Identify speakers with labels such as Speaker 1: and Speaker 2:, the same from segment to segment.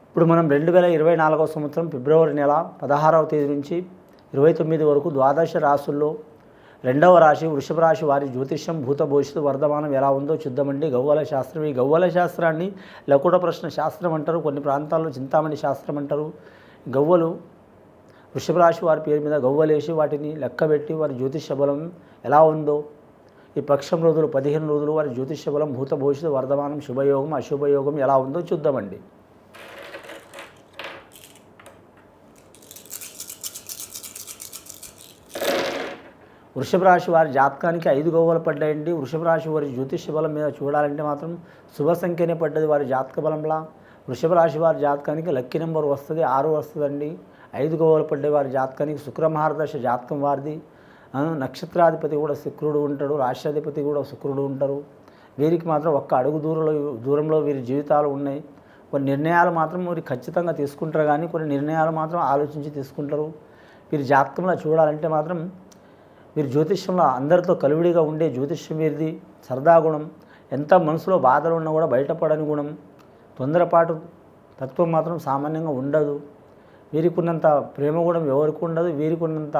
Speaker 1: ఇప్పుడు మనం 2024వ సంవత్సరం ఫిబ్రవరి నెల 16వ తేదీ నుంచి 29 వరకు ద్వాదశ రాశుల్లో రెండవ రాశి వృషభ రాశి వారి జ్యోతిష్యం భూత భవిష్యత్తు వర్ధమానం ఎలా ఉందో చూద్దామండి. గవ్వల శాస్త్రం. ఈ గవ్వల శాస్త్రాన్ని లకుట ప్రశ్న శాస్త్రం అంటారు, కొన్ని ప్రాంతాల్లో చింతామణి శాస్త్రం అంటారు. గవ్వలు వృషభ రాశి వారి పేరు మీద గవ్వలేసి వాటిని లెక్కబెట్టి వారి జ్యోతిష్య బలం ఎలా ఉందో, ఈ పక్షం రోజులు 15 రోజులు వారి జ్యోతిష్య బలం భూత భవిష్యత్తు వర్ధమానం శుభయోగం అశుభయోగం ఎలా ఉందో చూద్దామండి. వృషభ రాశి వారి జాతకానికి 5 గవ్వలు పడ్డాయండి. వృషభ రాశి వారి జ్యోతిష్య బలం మీద చూడాలంటే మాత్రం శుభ సంఖ్యనే పడ్డది వారి జాతక బలంలా. వృషభ రాశి వారి జాతకానికి లక్కీ నెంబర్ వస్తుంది, 6 వస్తుందండి. 5 గవ్వలు పడ్డే వారి జాతకానికి శుక్రమహారదశ జాతకం వారిది. నక్షత్రాధిపతి కూడా శుక్రుడు ఉంటాడు, రాష్ట్రాధిపతి కూడా శుక్రుడు ఉంటారు. వీరికి మాత్రం ఒక్క అడుగు దూరంలో వీరి జీవితాలు ఉన్నాయి. కొన్ని నిర్ణయాలు మాత్రం వీరు ఖచ్చితంగా తీసుకుంటారు, కానీ కొన్ని నిర్ణయాలు మాత్రం ఆలోచించి తీసుకుంటారు. వీరి జాతకంలో చూడాలంటే మాత్రం వీరి జ్యోతిష్యంలో అందరితో కలివిడిగా ఉండే జ్యోతిష్యం వీరిది. సరదా గుణం, ఎంత మనసులో బాధలు ఉన్నా కూడా బయటపడని గుణం. తొందరపాటు తత్వం మాత్రం సామాన్యంగా ఉండదు. వీరికి ఉన్నంత ప్రేమ గుణం ఎవరికి ఉండదు, వీరికి ఉన్నంత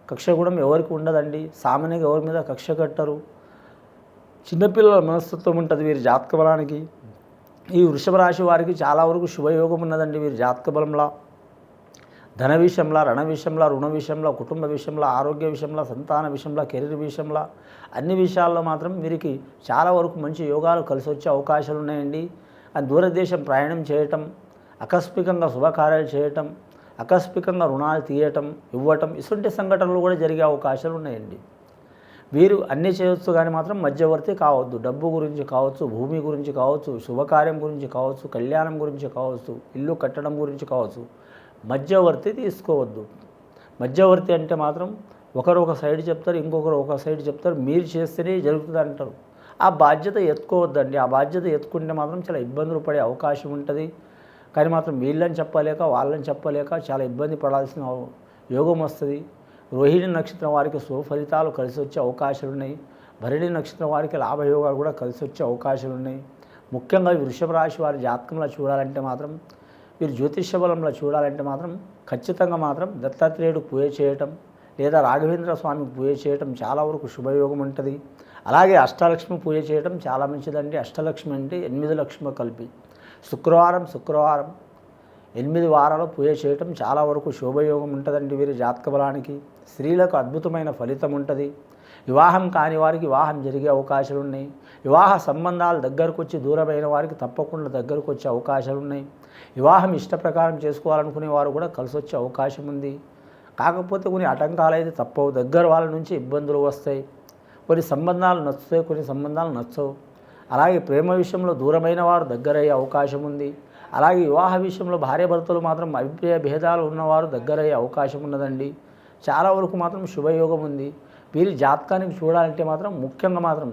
Speaker 1: కక్ష గుణం ఎవరికి ఉండదండి. సామాన్యంగా ఎవరి మీద కక్ష కట్టరు. చిన్నపిల్లల మనస్తత్వం ఉంటుంది వీరి జాతక బలానికి. ఈ వృషభ రాశి వారికి చాలా వరకు శుభయోగం ఉన్నదండి. వీరి జాతక బలంలో ధన విషయంలో, రణ విషయంలో, రుణ విషయంలో, కుటుంబ విషయంలో, ఆరోగ్య విషయంలో, సంతాన విషయంలో, కెరీర్ విషయంలో, అన్ని విషయాల్లో మాత్రం వీరికి చాలా వరకు మంచి యోగాలు కలిసి వచ్చే అవకాశాలు ఉన్నాయండి. దూరదేశం ప్రయాణం చేయటం, ఆకస్మికంగా శుభకార్యాలు చేయటం, ఆకస్మికంగా రుణాలు తీయటం ఇవ్వటం, ఇటువంటి సంఘటనలు కూడా జరిగే అవకాశాలు ఉన్నాయండి. వీరు అన్నీ చేయొచ్చు, కానీ మాత్రం మధ్యవర్తి కావద్దు. డబ్బు గురించి కావచ్చు, భూమి గురించి కావచ్చు, శుభకార్యం గురించి కావచ్చు, కళ్యాణం గురించి కావచ్చు, ఇల్లు కట్టడం గురించి కావచ్చు, మధ్యవర్తి తీసుకోవద్దు. మధ్యవర్తి అంటే మాత్రం ఒకరు ఒక సైడ్ చెప్తారు, ఇంకొకరు ఒక సైడ్ చెప్తారు, మీరు చేస్తేనే జరుగుతుంది అంటారు. ఆ బాధ్యత ఎత్తుకోవద్దండి. ఆ బాధ్యత ఎత్తుకుంటే మాత్రం చాలా ఇబ్బందులు పడే అవకాశం ఉంటుంది. కానీ మాత్రం వీళ్ళని చెప్పలేక వాళ్ళని చెప్పలేక చాలా ఇబ్బంది పడాల్సిన యోగం వస్తుంది. రోహిణి నక్షత్రం వారికి ఫలితాలు కలిసి వచ్చే అవకాశాలు ఉన్నాయి. భరణి నక్షత్రం వారికి లాభయోగాలు కూడా కలిసి వచ్చే అవకాశాలు ఉన్నాయి. ముఖ్యంగా వృషభ రాశి వారి జాతకంలో చూడాలంటే మాత్రం, వీరు జ్యోతిష్య బలంలో చూడాలంటే మాత్రం ఖచ్చితంగా మాత్రం దత్తాత్రేయుడు పూజ చేయటం లేదా రాఘవేంద్ర స్వామికి పూజ చేయటం చాలా వరకు శుభయోగం ఉంటుంది. అలాగే అష్టలక్ష్మి పూజ చేయటం చాలా మంచిదండి. అష్టలక్ష్మి అంటే 8 లక్ష్మి కలిపి శుక్రవారం 8 వారాలు పూజ చేయటం చాలా వరకు శుభయోగం ఉంటుందండి. వీరి జాతక బలానికి స్త్రీలకు అద్భుతమైన ఫలితం ఉంటుంది. వివాహం కాని వారికి వివాహం జరిగే అవకాశాలు ఉన్నాయి. వివాహ సంబంధాలు దగ్గరకు వచ్చి దూరమైన వారికి తప్పకుండా దగ్గరకు వచ్చే అవకాశాలు ఉన్నాయి. వివాహం ఇష్ట ప్రకారం చేసుకోవాలనుకునే వారు కూడా కలిసి వచ్చే అవకాశం ఉంది. కాకపోతే కొన్ని ఆటంకాలు అయితే తప్పవు. దగ్గర వాళ్ళ నుంచి ఇబ్బందులు వస్తాయి. కొన్ని సంబంధాలు నచ్చుతాయి, కొన్ని సంబంధాలు నచ్చవు. అలాగే ప్రేమ విషయంలో దూరమైన వారు దగ్గరయ్యే అవకాశం ఉంది. అలాగే వివాహ విషయంలో భార్యాభర్తలు మాత్రం అభిప్రాయ భేదాలు ఉన్నవారు దగ్గరయ్యే అవకాశం ఉన్నదండి. చాలా వరకు మాత్రం శుభయోగం ఉంది. వీరి జాతకానికి చూడాలంటే మాత్రం ముఖ్యంగా మాత్రం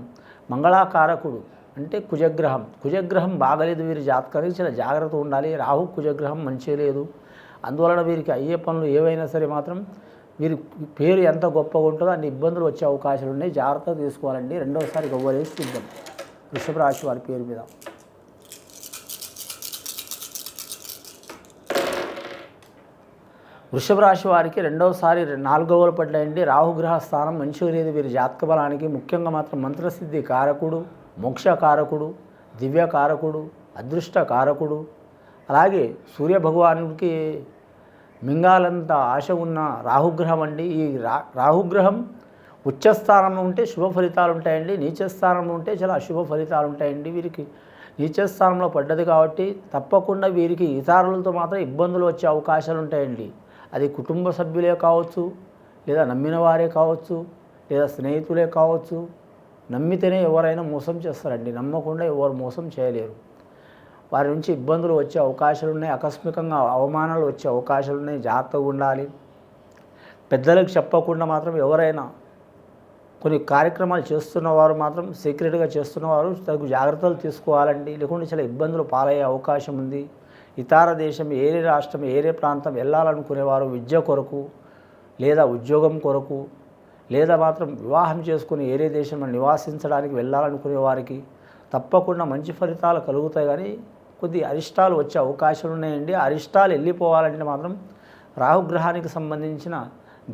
Speaker 1: మంగళాకారకుడు అంటే కుజగ్రహం బాగలేదు. వీరి జాతకానికి చాలా జాగ్రత్త ఉండాలి. రాహు కుజగ్రహం మంచి లేదు. అందువలన వీరికి అయ్యే పనులు ఏవైనా సరే మాత్రం వీరి పేరు ఎంత గొప్పగా ఉంటుందో అన్ని ఇబ్బందులు వచ్చే అవకాశాలు ఉన్నాయి. జాగ్రత్తగా తీసుకోవాలండి. రెండవసారి గవ్వలేసి చూద్దాం వృషభ రాశి వారి పేరు మీద. వృషభ రాశి వారికి రెండవసారి 4 గవ్వలు పడ్డాయండి. రాహుగ్రహ స్థానం మంచిగా లేదు వీరి జాతక బలానికి. ముఖ్యంగా మాత్రం మంత్రసిద్ధి కారకుడు, మోక్షకారకుడు, దివ్యకారకుడు, అదృష్టకారకుడు. అలాగే సూర్యభగవానుడికి మింగాలంత ఆశ ఉన్న రాహుగ్రహం అండి. ఈ రాహుగ్రహం ఉచ్చస్థానంలో ఉంటే శుభ ఫలితాలు ఉంటాయండి, నీచస్థానంలో ఉంటే చాలా అశుభ ఫలితాలు ఉంటాయండి. వీరికి నీచస్థానంలో పడ్డది కాబట్టి తప్పకుండా వీరికి ఇతరులతో మాత్రం ఇబ్బందులు వచ్చే అవకాశాలు ఉంటాయండి. అది కుటుంబ సభ్యులే కావచ్చు, లేదా నమ్మిన వారే కావచ్చు, లేదా స్నేహితులే కావచ్చు. నమ్మితేనే ఎవరైనా మోసం చేస్తారండి, నమ్మకుండా ఎవరు మోసం చేయలేరు. వారి నుంచి ఇబ్బందులు వచ్చే అవకాశాలు ఉన్నాయి. ఆకస్మికంగా అవమానాలు వచ్చే అవకాశాలు ఉన్నాయి. జాగ్రత్తగా ఉండాలి. పెద్దలకు చెప్పకుండా మాత్రం ఎవరైనా కొన్ని కార్యక్రమాలు చేస్తున్నవారు మాత్రం సీక్రెట్గా చేస్తున్నవారు తగు జాగ్రత్తలు తీసుకోవాలండి. లేకుంటే చాలా ఇబ్బందులు పాలయ్యే అవకాశం ఉంది. ఇతర దేశం, ఏరే రాష్ట్రం, ఏరే ప్రాంతం వెళ్ళాలనుకునేవారు విద్య కొరకు లేదా ఉద్యోగం కొరకు లేదా మాత్రం వివాహం చేసుకుని ఏరే దేశంలో నివాసించడానికి వెళ్ళాలనుకునే వారికి తప్పకుండా మంచి ఫలితాలు కలుగుతాయి. కానీ కొద్ది అరిష్టాలు వచ్చే అవకాశాలు ఉన్నాయండి. అరిష్టాలు వెళ్ళిపోవాలంటే మాత్రం రాహుగ్రహానికి సంబంధించిన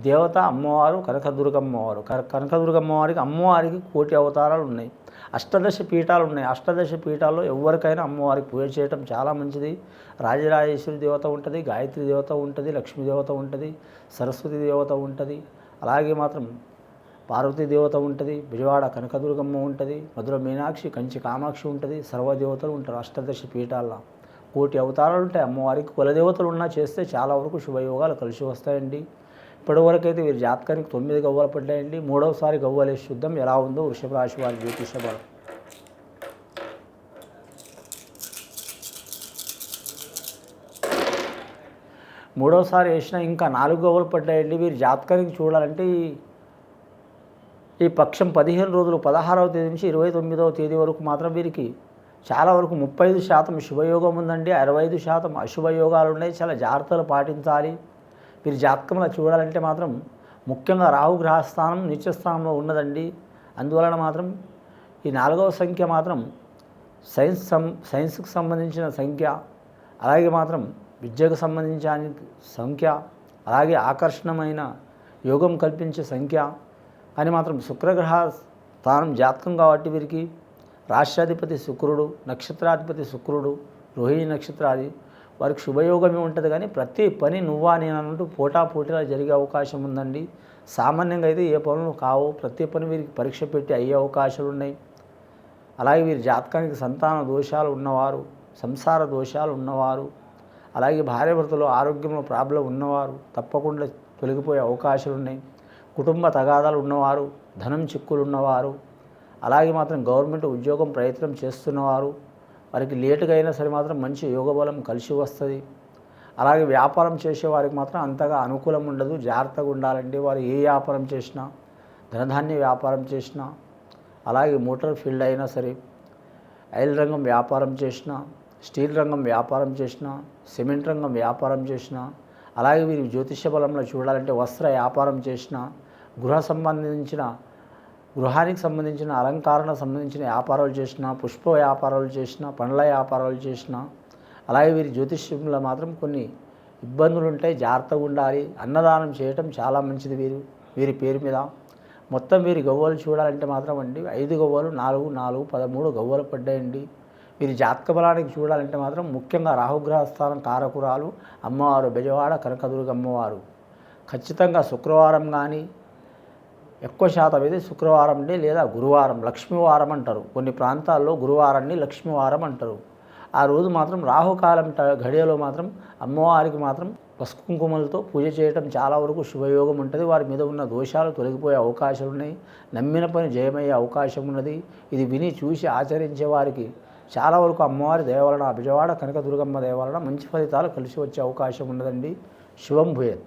Speaker 1: దేవత అమ్మవారు కనకదుర్గమ్మవారు. కనకదుర్గమ్మవారికి అమ్మవారికి కోటి అవతారాలు ఉన్నాయి. అష్టదశ పీఠాలు ఉన్నాయి. అష్టదశ పీఠాల్లో ఎవరికైనా అమ్మవారికి పూజ చేయటం చాలా మంచిది. రాజరాజేశ్వరి దేవత ఉంటుంది, గాయత్రి దేవత ఉంటుంది, లక్ష్మీ దేవత ఉంటుంది, సరస్వతి దేవత ఉంటుంది, అలాగే మాత్రం పార్వతీ దేవత ఉంటుంది, విజయవాడ కనకదుర్గమ్మ ఉంటుంది, మధుర మీనాక్షి, కంచి కామాక్షి ఉంటుంది, సర్వదేవతలు ఉంటారు. అష్టదశ పీఠాల్లో కోటి అవతారాలు ఉంటాయి. అమ్మవారికి కులదేవతలు ఉన్నా చేస్తే చాలా వరకు శుభయోగాలు కలిసి వస్తాయండి. ఇప్పటివరకైతే వీరి జాతకానికి 9 గవ్వలు పడ్డాయండి. 3వసారి గవ్వలేసి చూద్దాం ఎలా ఉందో వృషభ రాశి వారి జ్యోతిష బలం. మూడవసారి వేసినా ఇంకా 4 గవ్వలు పడ్డాయండి. వీరి జాతకానికి చూడాలంటే ఈ పక్షం 15 రోజులు 16వ తేదీ నుంచి 29వ తేదీ వరకు మాత్రం వీరికి చాలా వరకు 35% శుభయోగం ఉందండి. 65% అశుభయోగాలు ఉన్నాయి. చాలా జాగ్రత్తలు పాటించాలి. వీరి జాతకంలో చూడాలంటే మాత్రం ముఖ్యంగా రాహుగ్రహస్థానం నీచస్థానంలో ఉన్నదండి. అందువలన మాత్రం ఈ 4వ సంఖ్య మాత్రం సైన్స్కి సంబంధించిన సంఖ్య, అలాగే మాత్రం విద్యకు సంబంధించిన సంఖ్య, అలాగే ఆకర్షణమైన యోగం కల్పించే సంఖ్య అని మాత్రం శుక్రగ్రహ స్థానం జాతకం కాబట్టి వీరికి రాష్ట్రాధిపతి శుక్రుడు, నక్షత్రాధిపతి శుక్రుడు, రోహిణి నక్షత్రాది వారికి శుభయోగమే ఉంటుంది. కానీ ప్రతి పని నువ్వా నేను అన్నట్టు పోటాపోటీలా జరిగే అవకాశం ఉందండి. సామాన్యంగా అయితే ఏ పనులు కావు. ప్రతి పని వీరికి పరీక్ష పెట్టి అయ్యే అవకాశాలు ఉన్నాయి. అలాగే వీరి జాతకానికి సంతాన దోషాలు ఉన్నవారు, సంసార దోషాలు ఉన్నవారు, అలాగే భార్యాభర్తలు ఆరోగ్యంలో ప్రాబ్లం ఉన్నవారు తప్పకుండా తొలగిపోయే అవకాశాలు ఉన్నాయి. కుటుంబ తగాదాలు ఉన్నవారు, ధనం చిక్కులు ఉన్నవారు, అలాగే మాత్రం గవర్నమెంట్ ఉద్యోగం ప్రయత్నం చేస్తున్నవారు, వారికి లేటుగా అయినా సరే మాత్రం మంచి యోగబలం కలిసి వస్తుంది. అలాగే వ్యాపారం చేసే వారికి మాత్రం అంతగా అనుకూలం ఉండదు. జాగ్రత్తగా ఉండాలండి. వారు ఏ వ్యాపారం చేసినా, ధనధాన్య వ్యాపారం చేసినా, అలాగే మోటార్ ఫీల్డ్ అయినా సరే, ఆయిల్ రంగం వ్యాపారం చేసినా, స్టీల్ రంగం వ్యాపారం చేసినా, సిమెంట్ రంగం వ్యాపారం చేసినా, అలాగే వీరి జ్యోతిష బలంలో చూడాలంటే వస్త్ర వ్యాపారం చేసినా, గృహానికి సంబంధించిన అలంకరణకు సంబంధించిన వ్యాపారాలు చేసిన, పుష్ప వ్యాపారాలు చేసిన, పండ్ల వ్యాపారాలు చేసిన, అలాగే వీరి జ్యోతిష్యంలో మాత్రం కొన్ని ఇబ్బందులు ఉంటాయి. జాగ్రత్తగా ఉండాలి. అన్నదానం చేయటం చాలా మంచిది వీరి పేరు మీద. మొత్తం వీరి గవ్వలు చూడాలంటే మాత్రం అండి 5 గవ్వలు, 4, 4, 13 గవ్వలు పడ్డాయండి. వీరి జాతక బలానికి చూడాలంటే మాత్రం ముఖ్యంగా రాహుగ్రహ స్థానం కారకురాలు అమ్మవారు బెజవాడ కనకదుర్గమ్మవారు. ఖచ్చితంగా శుక్రవారం కానీ ఎక్కువ శాతం అయితే శుక్రవారం డే లేదా గురువారం, లక్ష్మీవారం అంటారు. కొన్ని ప్రాంతాల్లో గురువారాన్ని లక్ష్మీవారం అంటారు. ఆ రోజు మాత్రం రాహుకాలం ఘడియలో మాత్రం అమ్మవారికి మాత్రం పసుపు కుంకుమలతో పూజ చేయడం చాలా వరకు శుభయోగం ఉంటుంది. వారి మీద ఉన్న దోషాలు తొలగిపోయే అవకాశాలు ఉన్నాయి. నమ్మిన పని జయమయ్యే అవకాశం ఉన్నది. ఇది విని చూసి ఆచరించే వారికి చాలా వరకు అమ్మవారి దయ వలన, విజయవాడ కనకదుర్గమ్మ దయ వలన మంచి ఫలితాలు కలిసి వచ్చే అవకాశం ఉన్నదండి. శుభం భూయత్.